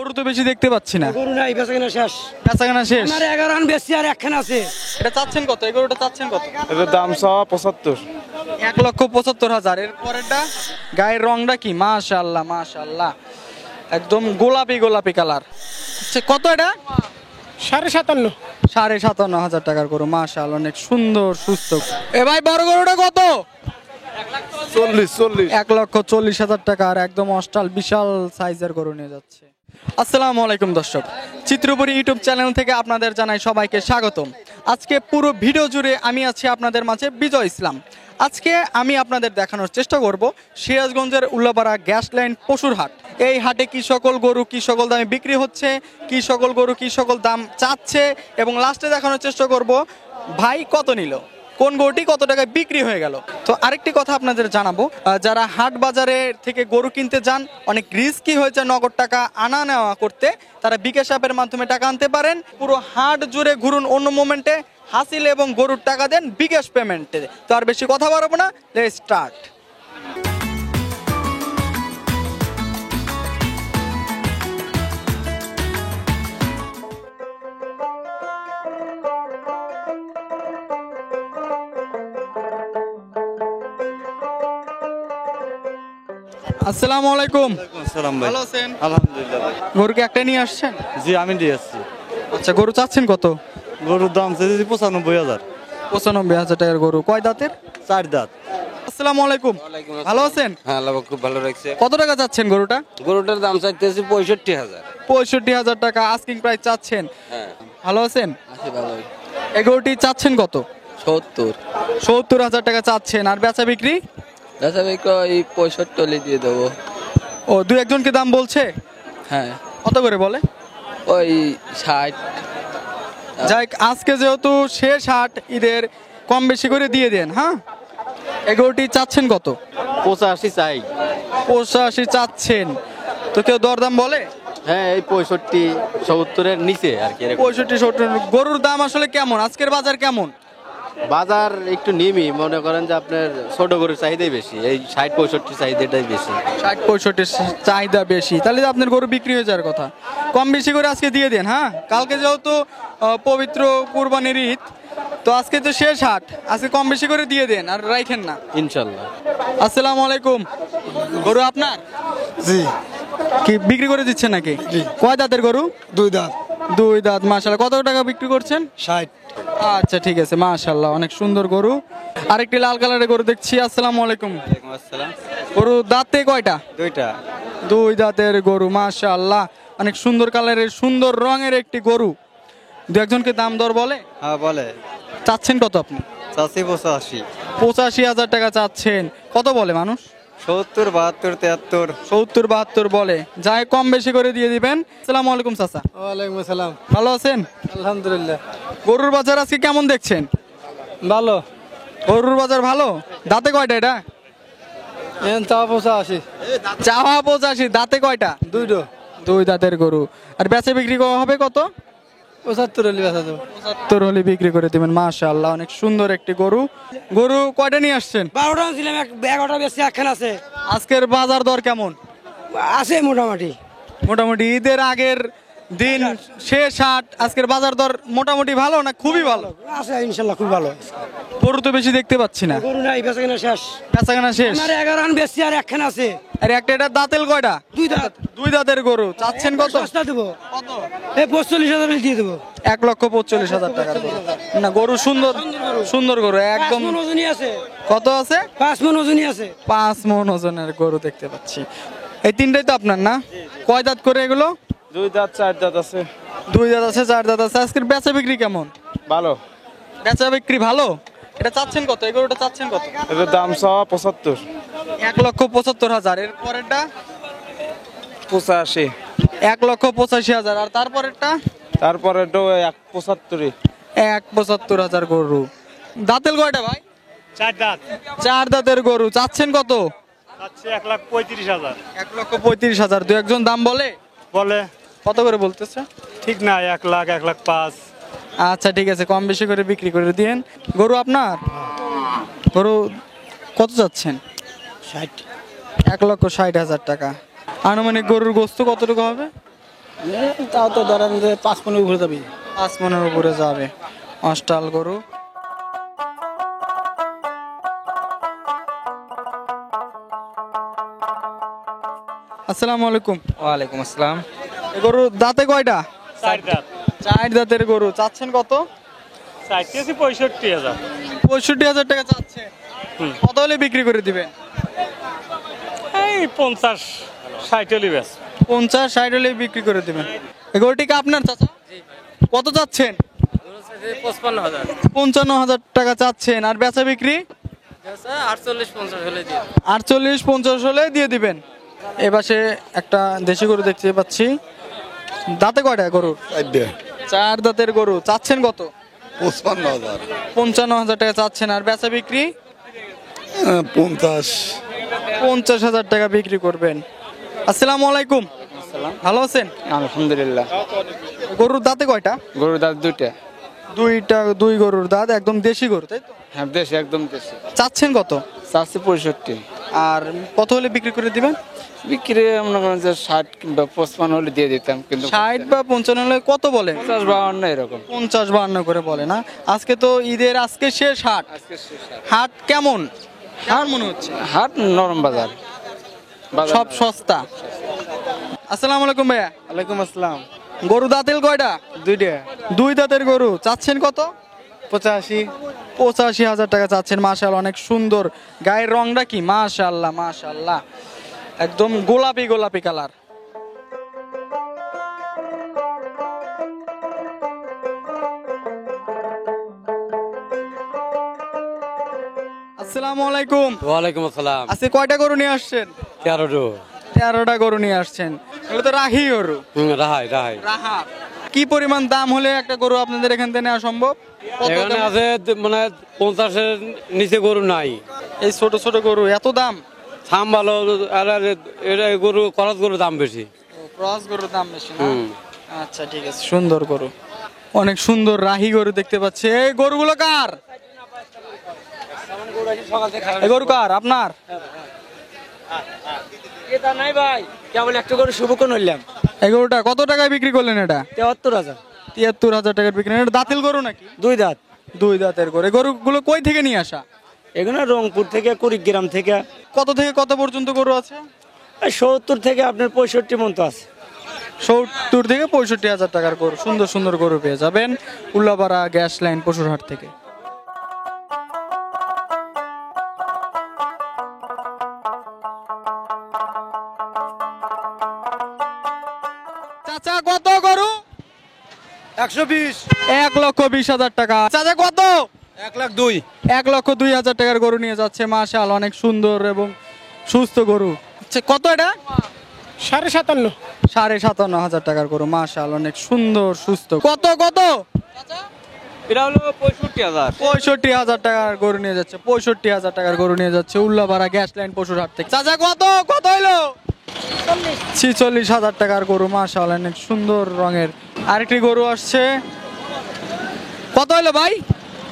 গরু তো বেশি দেখতে পাচ্ছি না। গরু নাই, বেচাকেনা শেষ। বেচাকেনা শেষ। আমার 11 রান বেশি আর একখান আছে। এটা চাচ্ছেন কত? এই গরুটা চাচ্ছেন কত? এটার দাম 75। 1,75,000। এর পরেরটা গায়ের রংটা কি? মাশাআল্লাহ মাশাআল্লাহ, একদম গোলাপি গোলাপি কালার। আচ্ছা, কত এটা? 57.5। 57,500 টাকার গরু। মাশাআল্লাহ, অনেক সুন্দর সুস্থ। এ ভাই, বড় গরুটা কত? 40। 1,40,000 টাকা। আর একদম অস্টাল বিশাল সাইজের গরু নিয়ে যাচ্ছে। আসসালামু আলাইকুম দর্শক, চিত্রপুরী ইউটিউব চ্যানেল থেকে আপনাদের জানাই সবাইকে স্বাগতম। আজকে পুরো ভিডিও জুড়ে আমি আছি আপনাদের মাঝে বিজয় ইসলাম। আজকে আমি আপনাদের দেখানোর চেষ্টা করব সিরাজগঞ্জের উল্লাপাড়া গ্যাস লাইন পশুর হাট। এই হাটে কি সকল গরু কি সকল দামে বিক্রি হচ্ছে, কি সকল গরু কি সকল দাম চাচ্ছে, এবং লাস্টে দেখানোর চেষ্টা করব ভাই কত নিল, কোন গরুটি কত টাকায় বিক্রি হয়ে গেল। তো আরেকটি কথা আপনাদের জানাবো, যারা হাট বাজারে থেকে গরু কিনতে যান, অনেক রিস্কি হয়েছে নগদ টাকা আনা নেওয়া করতে, তারা বিকাশ অ্যাপের মাধ্যমে টাকা আনতে পারেন। পুরো হাট জুড়ে ঘুরুন অন্য মোমেন্টে, হাসিল এবং গরুর টাকা দেন বিকাশ পেমেন্টে। তো আর বেশি কথা বাড়াবো না, লেটস স্টার্ট। আসসালামু আলাইকুম। সালাম ভাই। ভালো আছেন? আলহামদুলিল্লাহ ভাই। গরুকে একটা নিয়ে আসছেন? জি, আমি দিয়ে আসছি। আচ্ছা, গরু চাচ্ছেন কত? গরুর দাম চাইছি 95,000। 95,000 টাকার গরু। কয় দাঁতের? 4 দাঁত। আসসালামু আলাইকুম। ভালো আছেন? হ্যাঁ, আল্লাহ খুব ভালো রাখছে। কত টাকা চাচ্ছেন গরুটা? গরুটার দাম চাইতেছি 65,000। 65,000 টাকা আস্কিং প্রাইস চাচ্ছেন। হ্যাঁ, ভালো আছেন? আছে ভালোই। এই গরুটি চাচ্ছেন কত? 70। 70,000 টাকা চাচ্ছেন। আর বেচা বিক্রি? আচ্ছা ভাই, ওই 65 দিয়ে দেবো। ও, দুই একজনকে দাম বলছে? হ্যাঁ, কত করে বলে? ওই 60। যাই, আজকে যেহেতু শেষ হাট, ঈদের কম বেশি করে দিয়ে দেন। হ্যাঁ, এই গরুটি চাচ্ছেন কত? 85 চাই। 85 চাচ্ছেন। তো কেউ দরদাম বলে? হ্যাঁ, এই 65 70-এর নিচে আর কি। 65-70। গরুর দাম আসলে কেমন? আজকের বাজার কেমন? বাজার একটু নিমি, মনে করেন যে আপনার ছোট গরুর চাহিদাই বেশি, এই 60-65 চাহিদাটাই বেশি। 60-65 চাহিদা বেশি, তাহলে তো আপনার গরু বিক্রি হয়ে যাওয়ার কথা। কম বেশি করে আজকে দিয়ে দেন। হ্যাঁ, কালকে যেহেতু পবিত্র কুরবানির ঈদ, তো আজকে তো শেষ হাট, আজকে কম বেশি করে দিয়ে দেন আর রাখেন না। ইনশাল্লাহ। আসসালামু আলাইকুম। গরু আপনার? জি। কি বিক্রি করে দিচ্ছেন নাকি? কয় দাঁতের গরু? 2 দাঁত। 2 দাঁত। মাশাআল্লাহ, কত টাকা বিক্রি করছেন? 60। আচ্ছা, ঠিক আছে, মাশাআল্লাহ, অনেক সুন্দর গরু। আরেকটি লাল কালারের গরু দেখছি। আসসালামু আলাইকুম। ওয়ালাইকুম আসসালাম। গরু দাঁতে কয়টা? 2টা। 2 দাঁতের গরু। মাশাআল্লাহ, অনেক সুন্দর কালারের সুন্দর রঙের একটি গরু। দু একজনকে দাম দর বলে? হ্যাঁ বলে। চাচ্ছেন কত আপনি? চাচ্ছি 85। 85,000 টাকা চাচ্ছেন। কত বলে মানুষ? 70, 72, 73। 70-72 বলে। যাই, কম বেশি করে দিয়ে দিবেন। আসসালামু আলাইকুম চাচা। ওয়ালাইকুম আসসালাম। ভালো আছেন? আলহামদুলিল্লাহ। গরুর বাজার আজকে কেমন দেখছেন? ভালো। গরুর বাজার ভালো। দাঁতে কয়টা এটা? চাওয়া 85। চাওয়া 85, দাঁতে কয়টা? 2টো। 2 দাঁতের গরু। আর বেচা বিক্রি হবে কত? 75 হলে বেচা দেবো। 75 হলে বিক্রি করে দিবেন। মাশাআল্লাহ, অনেক সুন্দর একটি গরু। গরু কয়টা নিয়ে আসছেন? 12টা ছিলাম, 11টা বেশি একখান আছে। আজকের বাজার দর কেমন? আছে মোটামুটি। মোটামুটি ঈদের আগের দিন শেষ হাট, আজকের বাজার দর মোটামুটি ভালো না খুবই ভালো? আছে ইনশাল্লাহ, খুব ভালো। গরু তো বেশি দেখতে পাচ্ছি না। গরু নাই, বেচাকেনা শেষ। বেচাকেনা শেষ। আমার 11 রান বেশি আর একখান আছে। আর একটা এটা দাঁতেল কয়টা? 2 দাঁত। 2 দাঁতের গরু। চাচ্ছেন কত? সস্তা দেবো। কত? এই 45,000 দিয়ে দেবো। 1,45,000 টাকার গরু। না, গরু সুন্দর সুন্দর গরু, 5 একদম। মণ ওজনই আছে। কত আছে? 5 মণ ওজনই আছে। 5 মণ ওজনের গরু দেখতে পাচ্ছি। এই তিনটাই তো আপনার না? কয় দাঁত করে এগুলো? 2 দাঁত 4 দাঁত আছে। 2 দাঁত আছে, 4 দাঁত আছে। আজকের বেচা বিক্রি কেমন? ভালো। বেচা বিক্রি ভালো। এটা চাচ্ছেন কত? এই গরুটা চাচ্ছেন কত? এটার দাম 75। 1,75,000। এর পরেরটা 85। 1,85,000। আর তারপরেরটা? তারপরে 75। 1,75,000 গরু। দাঁতেল কয়টা ভাই? 4 দাঁত। 4 দাঁতের গরু। চাচ্ছেন কত? চাচ্ছি 1,35,000। 1,35,000। দু একজন দাম বলে? বলে। কত করে বলতেছে? ঠিক না, 1 লাখ 1,05,000। আচ্ছা, ঠিক আছে, কম বেশি করে বিক্রি করে দিয়েন। গরু আপনার? গরু কত চাচ্ছেন? 60। 1,60,000 টাকা। আনুমানিক গরুর গোস্ত কতটুকু হবে? তাও তো ধরেন যে 5-15 ঘুরে যাবে। 5 মনের উপরে যাবে অস্টাল গরু। আসসালামু আলাইকুম। ওয়ালাইকুম আসসালাম। এই গরু দাঁতে কয়টা? 4 দাঁত। 4 দাঁতের গরু। চাচ্ছেন কত? চাইতেছি 65,000। 65,000 টাকা চাচ্ছে। কত হলে বিক্রি করে দিবেন? এই 50-60 হলে ব্যাস। 50-60 হলে বিক্রি করে দিবেন। এই গরুটি কি আপনার চাচা? কত চাচ্ছেন? 55,000 55,000 টাকা চাচ্ছেন। আর বেচা বিক্রি 48-50 হলে দিয়ে 48-50 হলে দিয়ে দিবেন। এ পাশে একটা দেশি গরু দেখতে পাচ্ছি। দাঁতে কয়টা গরুর? 4 দাঁতের গরু। চাচ্ছেন কত? 55,000 55,000 টাকা চাচ্ছেন। আর বেচা বিক্রি 50,000 টাকা বিক্রি করবেন। আসসালামু আলাইকুম। ভালো আছেন? আলহামদুলিল্লাহ। গরুর দাঁতে কয়টা? গরুর দাঁত দুইটা। দুই গরুর দাঁত, একদম দেশি গরু তাই তো? হ্যাঁ দেশি, একদম দেশি। চাচ্ছেন কত? চাচ্ছি 65। আর কত হলে বিক্রি করে দিবেন? বিক্রি মনে করেন যে 60 কিংবা 55 হলে দিয়ে দিতাম, কিন্তু 60 বা 55 হলে কত বলে? 50-52 এরকম। 50-52 করে বলে না? আজকে তো ঈদের আজকে শেষ হাট। আজকে হাট কেমন মনে হচ্ছে? হাট নরম বাজার, সব সস্তা। আসসালামু আলাইকুম ভাইয়া। ওয়ালাইকুম আসসালাম। গরু দাঁতেল কয়টা? দুইটা। 2 দাঁতের গরু। চাচ্ছেন কত? 85,000 টাকা চাচ্ছেন। মাশাআল্লাহ, অনেক সুন্দর। গায়ের রংটা কি? মাশাআল্লাহ মাশাআল্লাহ, একদম গোলাপি গোলাপি কালার। আসসালামু আলাইকুম। ওয়ালাইকুম আসসালাম। আজকে কয়টা গরু নিয়ে আসছেন? 13টা গরু নিয়ে আসছেন। এগুলো তো রাহি গরু। রাহাই রাহাই। রাহা। কি পরিমাণ দাম হলে একটা গরু আপনাদের এখান থেকে নেওয়া সম্ভব? কত এখানে দাম? আছে মানে 50-এর নিচে গরু নাই। এই ছোট ছোট গরু এত দাম? থাম ভালো, আর এটা গরু খরচ গরুর দাম বেশি। ক্রস গরুর দাম বেশি না? আচ্ছা ঠিক আছে, সুন্দর গরু, অনেক সুন্দর রাহি গরু দেখতে পাচ্ছি। এই গরুগুলো কার? এই গরু কার? আপনার? এটা নাই ভাই, কেবল একটা করে শুভকন হইলাম। এই গরুটা কত টাকায় বিক্রি করলেন? এটা 73,000। 73,000 টাকার বিক্রি। এটা দাঁতিল গরু নাকি? 2 দাঁত। 2 দাঁতের গরু। এই গরুগুলো কই থেকে নিয়ে আসা? এখানে রংপুর থেকে, কুড়িগ্রাম থেকে। কত থেকে কত পর্যন্ত গরু আছে? 70 থেকে আপনার 65 মতো আছে। 70 থেকে 65,000 টাকার গরু, সুন্দর সুন্দর গরু পেয়ে যাবেন উল্লাপাড়া গ্যাস লাইন পশুরহাট থেকে। চাচা কত গরু? 120 1,20,000 টাকা। চাচা কত? 1,02,000 1,02,000 টাকার গরু নিয়ে যাচ্ছে। মাশাআল্লাহ, অনেক সুন্দর এবং সুস্থ গরু। আচ্ছা কত এটা? 57,500। 57,500 টাকার গরু। মাশাআল্লাহ, অনেক সুন্দর সুস্থ। কত কত? এটা হলো 65,000। 65,000 টাকার গরু নিয়ে যাচ্ছে। 65,000 টাকার গরু নিয়ে যাচ্ছে উল্লাপাড়া গ্যাস লাইন পশুরহাট থেকে। চাচা কত কত হইলো? 46,000 টাকার গরু। মাশাআল্লাহ, অনেক সুন্দর রঙের। আরেকটি গরু আসছে। কত হইলো ভাই?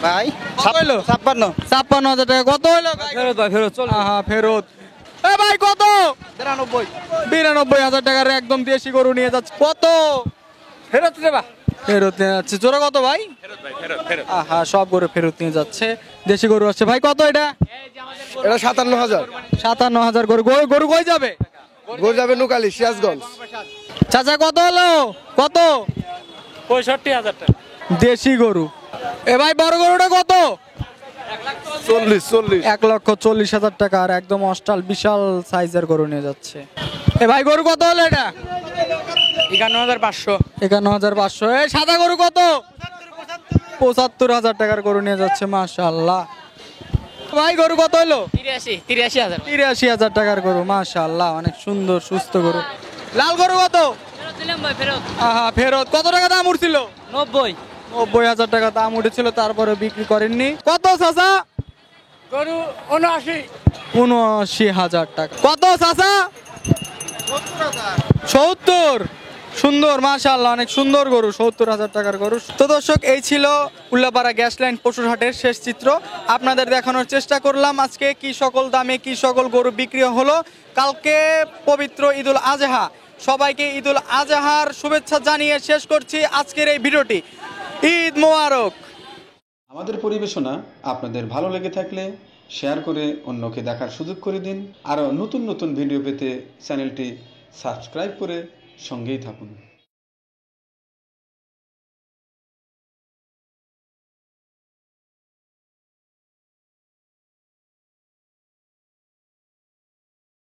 ভাই কত হইলো? 56,000 টাকা। কত হইলো ভাই? ফেরত ভাই, ফেরত চল। আহা, ফেরত। এ ভাই কত? 92,000 টাকার একদম দেশি গরু নিয়ে যাচ্ছে। কত? ফেরত দেবা। ফেরত নিয়ে যাচ্ছে। জোড়া কত ভাই? আহা, সব গরু ফেরত নিয়ে যাচ্ছে। দেশি গরু আসছে। ভাই কত এটা? এটা 57,000 57,000 গরু। গরু কই যাবে? গরু যাবে নুকালি সিরাজগঞ্জ। চাচা কত হলো? কত? 65,000 টাকা। দেশি গরু। এ ভাই বড় গরুটা কত? 40 1,40,000 টাকা। আর একদম অস্টাল বিশাল সাইজের গরু নিয়ে যাচ্ছে। এ ভাই গরু কত হলো এটা? 51,500। 51,500। এই সাদা গরু কত? 75,000 টাকার গরু নিয়ে যাচ্ছে। মাশাআল্লাহ। ভাই গরু কত হলো? 83,000। 83,000 টাকার গরু। মাশাআল্লাহ, অনেক সুন্দর সুস্থ গরু। লাল গরু কত? আহা, ফেরত। কত টাকা দাম উঠছিল? 90,000 টাকা দাম উঠেছিল, তারপরে বিক্রি করেননি। কত চাচা? গরু 79। 79,000 টাকা। কত চাচা? 70। সুন্দর, মাশাআল্লাহ, অনেক সুন্দর গরু। 70,000 টাকার গরু। তো দর্শক, এই ছিল উল্লাপাড়া গ্যাস লাইন পশুরহাটের শেষ চিত্র। আপনাদের দেখানোর চেষ্টা করলাম আজকে কি সকল দামে কি সকল গরু বিক্রি হলো। কালকে পবিত্র ঈদুল আজহা, সবাইকে ঈদুল আজহার শুভেচ্ছা জানিয়ে শেষ করছি আজকের এই ভিডিওটি। ঈদ মোবারক। আমাদের পরিবেশনা আপনাদের ভালো লেগে থাকলে শেয়ার করে অন্যকে দেখার সুযোগ করে দিন। আরও নতুন নতুন ভিডিও পেতে চ্যানেলটি সাবস্ক্রাইব করে সঙ্গেই থাকুন।